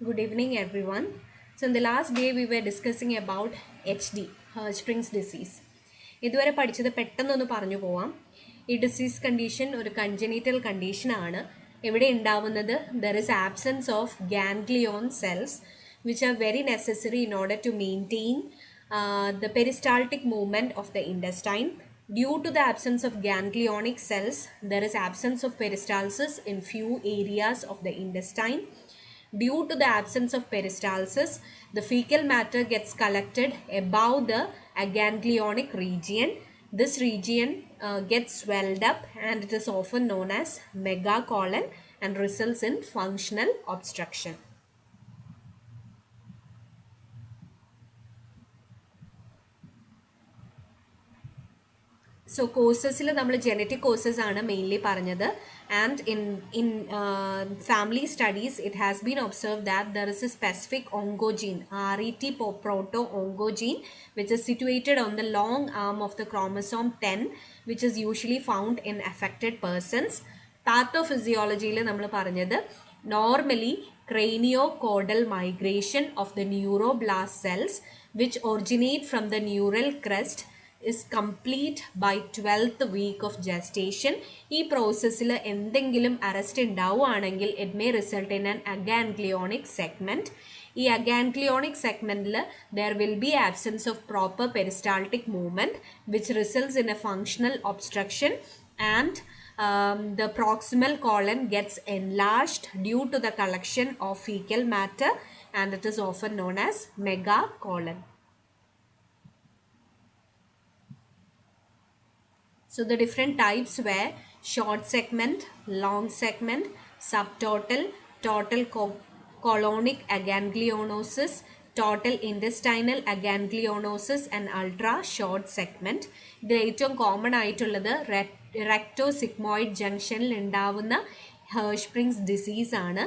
Good evening, everyone. So, in the last day, we were discussing about HD, Hirschsprung's disease. ഇതുവരെ പഠിച്ചത് പെട്ടെന്നൊന്ന് പറഞ്ഞു പോവാം. ഈ ഡിസീസ് കണ്ടീഷൻ ഒരു കൺജനീറ്റൽ കണ്ടീഷനാണ്. എവിടെ ഉണ്ടാവുന്നത്? There is absence of ganglion cells which are very necessary in order to maintain the peristaltic movement of the intestine. Due to the absence of ganglionic cells, there is absence of peristalsis in few areas of the intestine. Due to the absence of peristalsis, the fecal matter gets collected above the aganglionic region. This region gets swelled up and it is often known as megacolon and results in functional obstruction. So causes നമ്മൾ genetic causes ആണ് mainly പറഞ്ഞത്, and in family studies it has been observed that there is a specific oncogene RET proto-oncogene which is situated on the long arm of the chromosome 10 which is usually found in affected persons. Pathophysiology നമ്മൾ പറഞ്ഞത് normally craniocaudal migration of the neuroblast cells which originate from the neural crest is complete by 12th week of gestation. ഈ പ്രോസസ്സിൽ എന്തെങ്കിലും arrest ഉണ്ടാവുകയാണെങ്കിൽ it may result in an aganglionic segment. ഈ aganglionic സെഗ്മെൻറ്റിൽ there will be absence of proper peristaltic movement which results in a functional obstruction and the proximal colon gets enlarged due to the collection of fecal matter and it is often known as megacolon. So the different types were short segment, long segment, subtotal, total colonic aganglionosis, total intestinal aganglionosis and ultra short segment. ഇതിൽ ഏറ്റവും common ആയിട്ടുള്ളത് റെക്ടോസിഗ്മോയിഡ് ജംഗ്ഷനിൽ ഉണ്ടാവുന്ന ഹെർഷ്സ്പ്രിങ്സ് disease ആണ്.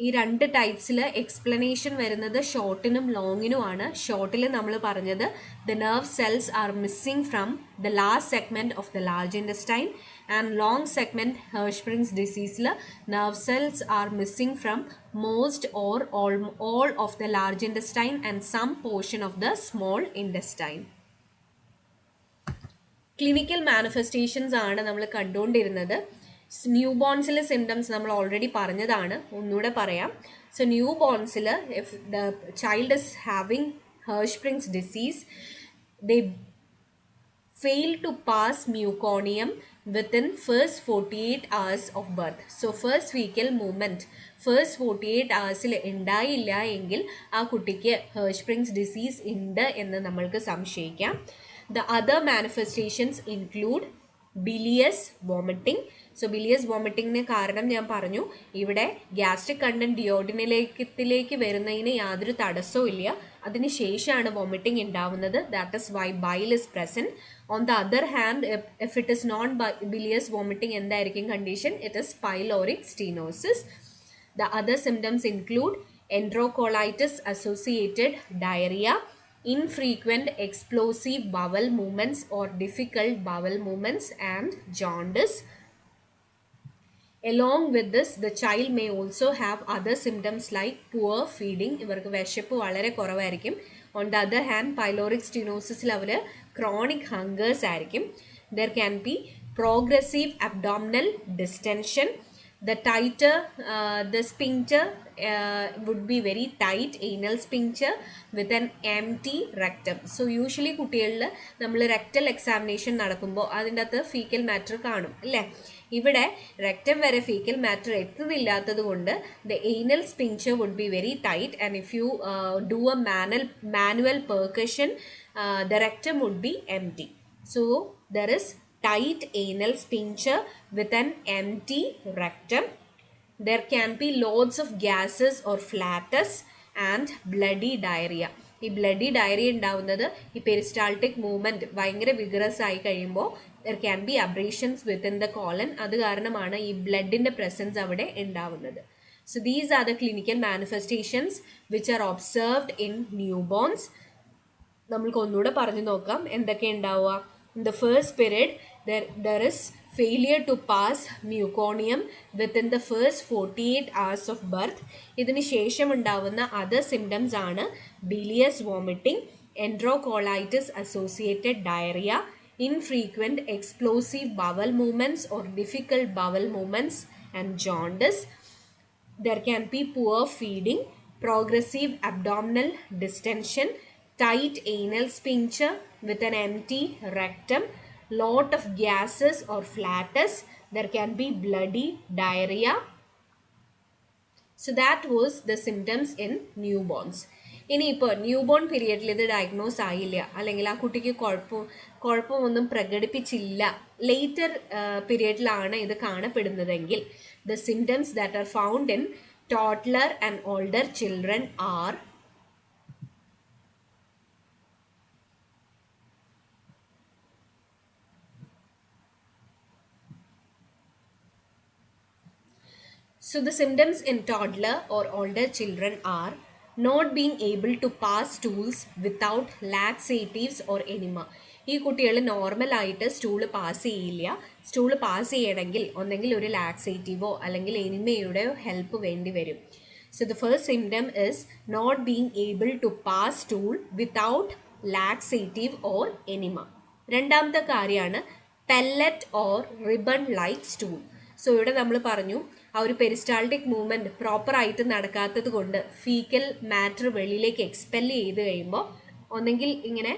ഈ രണ്ട് ടൈപ്സിൽ explanation വരുന്നത് ഷോർട്ടിനും ലോങ്ങിനുമാണ്. ഷോർട്ടിൽ നമ്മൾ പറഞ്ഞത് the nerve cells are missing from the last segment of the large intestine and long segment Hirschsprung's ഡിസീസിൽ nerve cells are missing from most or all of the large intestine and some portion of the small intestine. Clinical manifestations ആണ് നമ്മൾ കണ്ടുകൊണ്ടിരുന്നത്. ന്യൂ ബോൺസിലെ symptoms നമ്മൾ already പറഞ്ഞതാണ്, ഒന്നുകൂടെ പറയാം. സോ ന്യൂ ബോൺസിൽ if the child is having Hirschsprung's disease they fail to pass meconium within first 48 hours of birth. So first fecal movement first 48 hours ഉണ്ടായില്ല എങ്കിൽ ആ കുട്ടിക്ക് ഹെർഷ്സ്പ്രിങ്സ് ഡിസീസ് ഉണ്ട് എന്ന് നമ്മൾക്ക് സംശയിക്കാം. The other manifestations include bilious vomiting. So bilious വോമിറ്റിങ്ങിന് കാരണം ഞാൻ പറഞ്ഞു, ഇവിടെ ഗ്യാസ്ട്രിക് കണ്ടന്റ് ഡിയോഡിനിലേക്ക് വരുന്നതിന് യാതൊരു തടസ്സവും ഇല്ല, അതിന് ശേഷമാണ് വോമിറ്റിംഗ് ഉണ്ടാവുന്നത്. That is why bile is present. On the other hand if it is non bilious vomiting എന്തായിരിക്കും condition? It is pyloric stenosis. The other symptoms include enterocolitis associated diarrhea, infrequent explosive bowel movements or difficult bowel movements and jaundice. Along with this, the child may also have other symptoms like poor feeding. ഇവർക്ക് വിശപ്പ് വളരെ കുറവായിരിക്കും. On the other hand, pyloric stenosis our chronic hungers ആയിരിക്കും. There can be progressive abdominal distension. The tighter the sphincter would be very tight, anal sphincter with an empty rectum. So usually കുട്ടികളിൽ നമ്മൾ rectal examination നടക്കുമ്പോൾ അതിൻ്റെ അകത്ത് fecal matter കാണും അല്ലേ? ഇവിടെ rectum വരെ ഫീക്കൽ മാറ്റർ എത്തുന്നില്ലാത്തത് കൊണ്ട് the anal sphincter would be very tight and if you do a manual percussion the rectum would be empty. So there is tight anal sphincter with an empty rectum. There can be loads of gases or flatus and bloody diarrhea. ഈ bloody diarrhoea ഉണ്ടാവുന്നത് ഈ peristaltic movement ഭയങ്കര vigorous ആയി കഴിയുമ്പോൾ there can be abrasions within the colon. അത് കാരണമാണ് ഈ ബ്ലഡിൻ്റെ പ്രസൻസ് അവിടെ ഉണ്ടാവുന്നത്. So these are the clinical manifestations which are observed in newborns. നമ്മൾക്ക് ഒന്നുകൂടെ പറഞ്ഞു നോക്കാം എന്തൊക്കെ ഉണ്ടാവുക. In the first period, There is failure to pass meconium within the first 48 hours of birth. ഇതിന് ശേഷം ഉണ്ടാവുന്ന അതർ സിംറ്റംസ് ആണ് ബിലിയസ് vomiting, enterocolitis associated diarrhea, infrequent explosive bowel movements or difficult bowel movements, and jaundice. There can be poor feeding, progressive abdominal distension, tight anal sphincter with an empty rectum, lot of gases or flatus. There can be bloody diarrhea. So that was the symptoms in newborns. ഇനിയിപ്പോൾ new born പീരിയഡിൽ ഇത് diagnose ആയില്ല, അല്ലെങ്കിൽ ആ കുട്ടിക്ക് കുഴപ്പമൊന്നും പ്രകടിപ്പിച്ചില്ല, later പീരിയഡിലാണ് ഇത് കാണപ്പെടുന്നതെങ്കിൽ the symptoms that are found in toddler and older children are So the symptoms in toddler or older children are not being able to pass stools without laxatives or enema. ഈ കുട്ടികൾ നോർമലായിട്ട് stool pass ചെയ്യില്ല. Stool pass ചെയ്യണമെങ്കിൽ ഒന്നെങ്കിൽ ഒരു ലാക്സേറ്റീവോ അല്ലെങ്കിൽ എനിമയുടെ help വേണ്ടി വരും. So the first symptom is not being able to pass stool without laxative or enema. രണ്ടാമത്തെ കാര്യമാണ് pellet or ribbon like stool. So ഇവിടെ നമ്മൾ പറഞ്ഞു ആ ഒരു പെരിസ്റ്റാൾട്ടിക് മൂവ്മെൻറ്റ് പ്രോപ്പറായിട്ട് നടക്കാത്തത് കൊണ്ട് ഫീക്കൽ മാറ്റർ വെളിയിലേക്ക് എക്സ്പെൽ ചെയ്ത് കഴിയുമ്പോൾ ഒന്നെങ്കിൽ ഇങ്ങനെ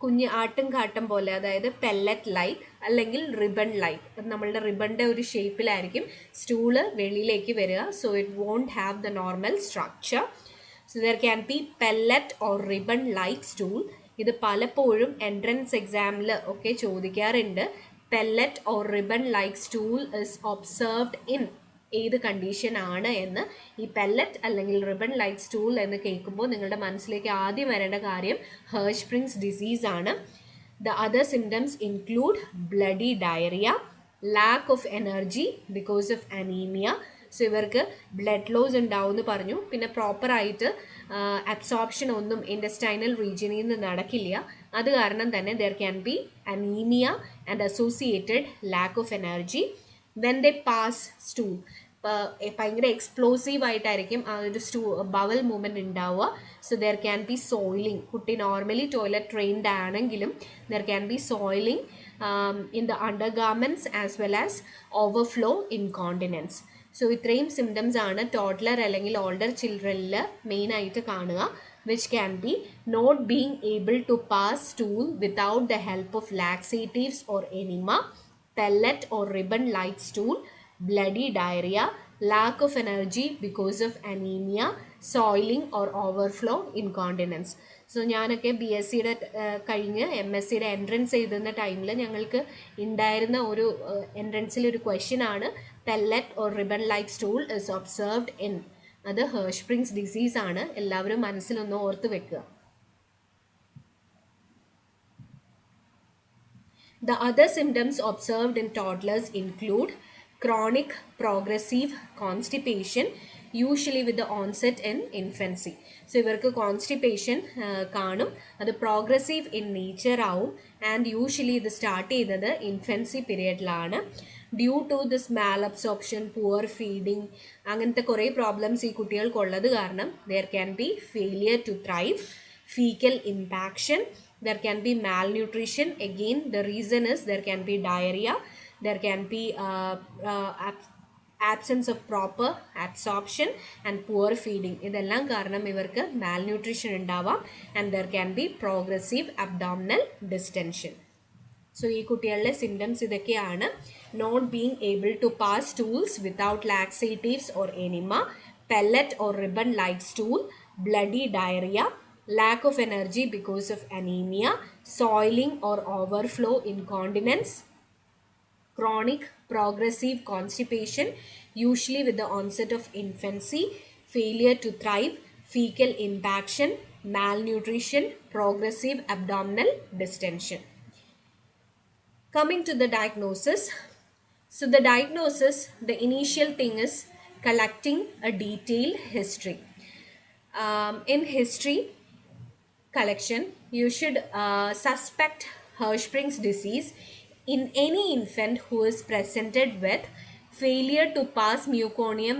കുഞ്ഞ് ആട്ടും കാട്ടം പോലെ, അതായത് പെല്ലറ്റ് ലൈക്ക് അല്ലെങ്കിൽ റിബൺ ലൈക്ക്, നമ്മളുടെ റിബണിൻ്റെ ഒരു ഷേപ്പിലായിരിക്കും സ്റ്റൂള് വെളിയിലേക്ക് വരിക. So it won't have the normal structure. So there can be pellet or ribbon like stool. ഇത് പലപ്പോഴും എൻട്രൻസ് എക്സാമിൽ ഒക്കെ ചോദിക്കാറുണ്ട്. Pellet or ribbon like stool is observed in ഏത് കണ്ടീഷൻ ആണ് എന്ന്. ഈ പെല്ലറ്റ് അല്ലെങ്കിൽ റിബൺ ലൈക്ക് സ്റ്റൂൾ എന്ന് കേൾക്കുമ്പോൾ നിങ്ങളുടെ മനസ്സിലേക്ക് ആദ്യം വരേണ്ട കാര്യം ഹെർഷ്പ്രിങ്സ് ഡിസീസ് ആണ്. The other symptoms include bloody diarrhoea, lakh of energy because of anaemia. So ഇവർക്ക് ബ്ലഡ് ലോസ് ഉണ്ടാവും എന്ന് പറഞ്ഞു. പിന്നെ പ്രോപ്പറായിട്ട് അബ്സോർപ്ഷൻ ഒന്നും ഇൻറ്റസ്റ്റൈനൽ റീജിയനിൽ നിന്ന് നടക്കില്ല. അത് കാരണം തന്നെ there can be anaemia and associated lack of energy. When they pass stool, ഭയങ്കര എക്സ്പ്ലോസീവ് ആയിട്ടായിരിക്കും ആ ഒരു ബവൽ മൂവ്മെൻറ്റ് ഉണ്ടാവുക. So there can be soiling. കുട്ടി നോർമലി ടോയ്ലറ്റ് ട്രെയിൻഡ് ആണെങ്കിലും there can be soiling in the undergarments as well as overflow incontinence. So ഇത്രയും symptoms ആണ് toddler അല്ലെങ്കിൽ ഓൾഡർ ചിൽഡ്രനിൽ മെയിനായിട്ട് കാണുക. which can be not being able to pass stool without the help of laxatives or enema, pellet or ribbon like stool, bloody diarrhea, lack of energy because of anemia, soiling or overflow incontinence. So ഞാനൊക്കെ B S സിയുടെ കഴിഞ്ഞ് M S സിയുടെ entrance എഴുതുന്ന ടൈമിൽ ഞങ്ങൾക്ക് ഉണ്ടായിരുന്ന ഒരു എൻട്രൻസിൽ ഒരു ക്വസ്റ്റ്യൻ ആണ് pellet or ribbon like stool is observed in. അത് ഹെർഷ്പ്രിങ്സ് ഡിസീസ് ആണ്. എല്ലാവരും മനസ്സിലൊന്ന് ഓർത്ത് വെക്കുക. The other symptoms observed in toddlers include chronic progressive constipation, usually with the onset in infancy. So ഇവർക്ക് കോൺസ്റ്റിപ്പേഷൻ കാണും. അത് പ്രോഗ്രസീവ് ഇൻ നേച്ചർ ആവും ആൻഡ് യൂഷ്വലി ഇത് സ്റ്റാർട്ട് ചെയ്യുന്നത് ഇൻഫൻസി പീരിയഡിലാണ്. Due to this malabsorption, poor feeding, അങ്ങനത്തെ കുറേ problems ഈ കുട്ടികൾക്കുള്ളത് കാരണം there can be failure to thrive, faecal impaction, there can be malnutrition. Again, the reason is there can be diarrhea, there can be absence of proper absorption and poor feeding. ഇതെല്ലാം കാരണം ഇവർക്ക് malnutrition ഉണ്ടാവാം and there can be progressive abdominal distension. So ഈ കുട്ടികളുടെ symptoms ഇതൊക്കെയാണ്. Not being able to pass stools without laxatives or enema, pellet or ribbon like stool, bloody diarrhoea, lack of energy because of anemia, soiling or overflow incontinence, chronic progressive constipation, usually with the onset of infancy, failure to thrive, fecal impaction, malnutrition, progressive abdominal distension. Coming to the diagnosis. So the diagnosis, the initial thing is collecting a detailed history. In history collection, you should suspect Hirschsprung's disease In any infant who is presented with failure to pass meconium